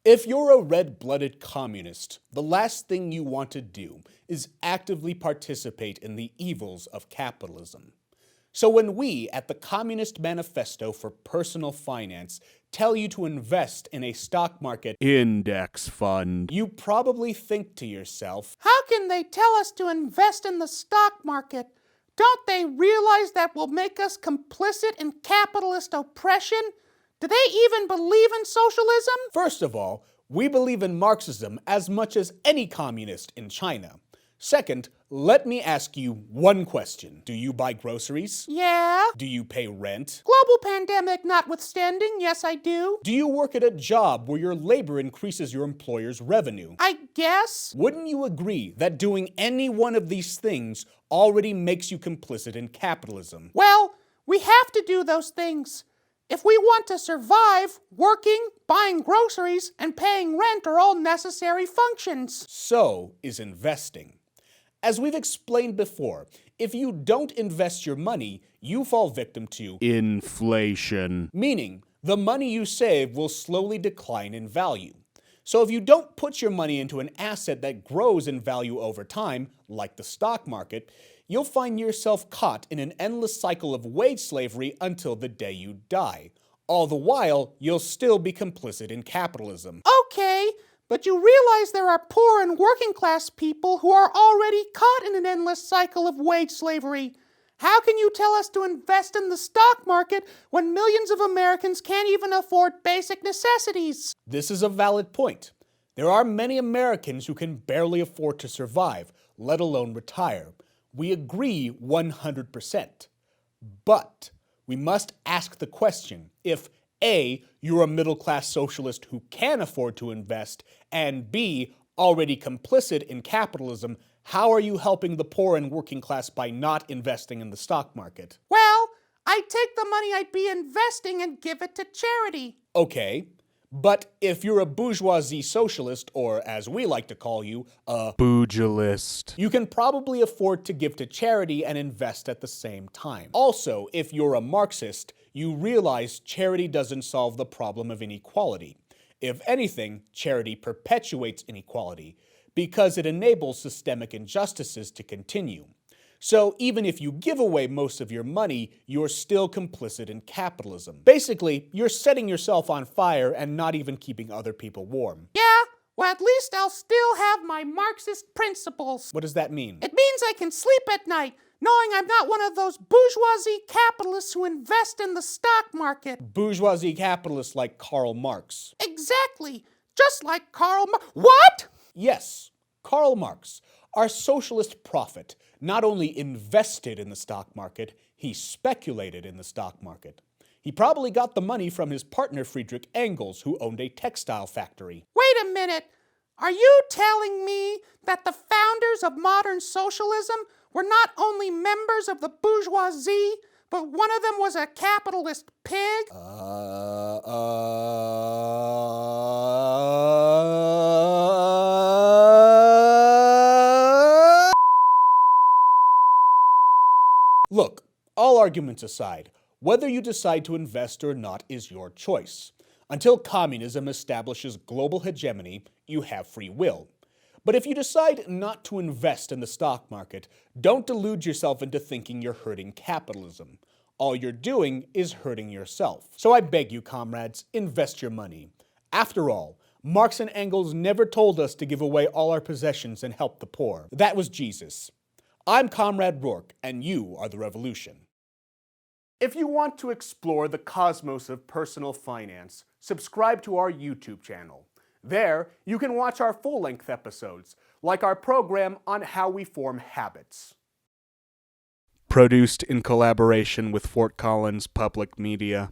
If you're a red-blooded communist, the last thing you want to do is actively participate in the evils of capitalism. So when we, at the Communist Manifesto for Personal Finance, tell you to invest in a stock market index fund, you probably think to yourself, how can they tell us to invest in the stock market? Don't they realize that will make us complicit in capitalist oppression? Do they even believe in socialism? First of all, we believe in Marxism as much as any communist in China. Second, let me ask you one question. Do you buy groceries? Yeah. Do you pay rent? Global pandemic notwithstanding, yes I do. Do you work at a job where your labor increases your employer's revenue? I guess. Wouldn't you agree that doing any one of these things already makes you complicit in capitalism? Well, we have to do those things. If we want to survive, working, buying groceries, and paying rent are all necessary functions. So is investing. As we've explained before, if you don't invest your money, you fall victim to inflation, meaning the money you save will slowly decline in value. So if you don't put your money into an asset that grows in value over time, like the stock market, you'll find yourself caught in an endless cycle of wage slavery until the day you die. All the while, you'll still be complicit in capitalism. Okay, but you realize there are poor and working class people who are already caught in an endless cycle of wage slavery. How can you tell us to invest in the stock market when millions of Americans can't even afford basic necessities? This is a valid point. There are many Americans who can barely afford to survive, let alone retire. We agree 100%. But we must ask the question if A, you're a middle-class socialist who can afford to invest, and B, already complicit in capitalism, how are you helping the poor and working class by not investing in the stock market? Well, I'd take the money I'd be investing and give it to charity. Okay, but if you're a bourgeoisie socialist, or as we like to call you, a bougilist, you can probably afford to give to charity and invest at the same time. Also, if you're a Marxist, you realize charity doesn't solve the problem of inequality. If anything, charity perpetuates inequality, because it enables systemic injustices to continue. So even if you give away most of your money, you're still complicit in capitalism. Basically, you're setting yourself on fire and not even keeping other people warm. Yeah, well at least I'll still have my Marxist principles. What does that mean? It means I can sleep at night, knowing I'm not one of those bourgeoisie capitalists who invest in the stock market. Bourgeoisie capitalists like Karl Marx. Exactly, just like Karl Marx. What? Yes, Karl Marx, our socialist prophet, not only invested in the stock market, he speculated in the stock market. He probably got the money from his partner Friedrich Engels, who owned a textile factory. Wait a minute. Are you telling me that the founders of modern socialism were not only members of the bourgeoisie, but one of them was a capitalist pig? Look, all arguments aside, whether you decide to invest or not is your choice. Until communism establishes global hegemony, you have free will. But if you decide not to invest in the stock market, don't delude yourself into thinking you're hurting capitalism. All you're doing is hurting yourself. So I beg you, comrades, invest your money. After all, Marx and Engels never told us to give away all our possessions and help the poor. That was Jesus. I'm Comrade Rourke, and you are the revolution. If you want to explore the cosmos of personal finance, subscribe to our YouTube channel. There, you can watch our full-length episodes, like our program on how we form habits. Produced in collaboration with Fort Collins Public Media.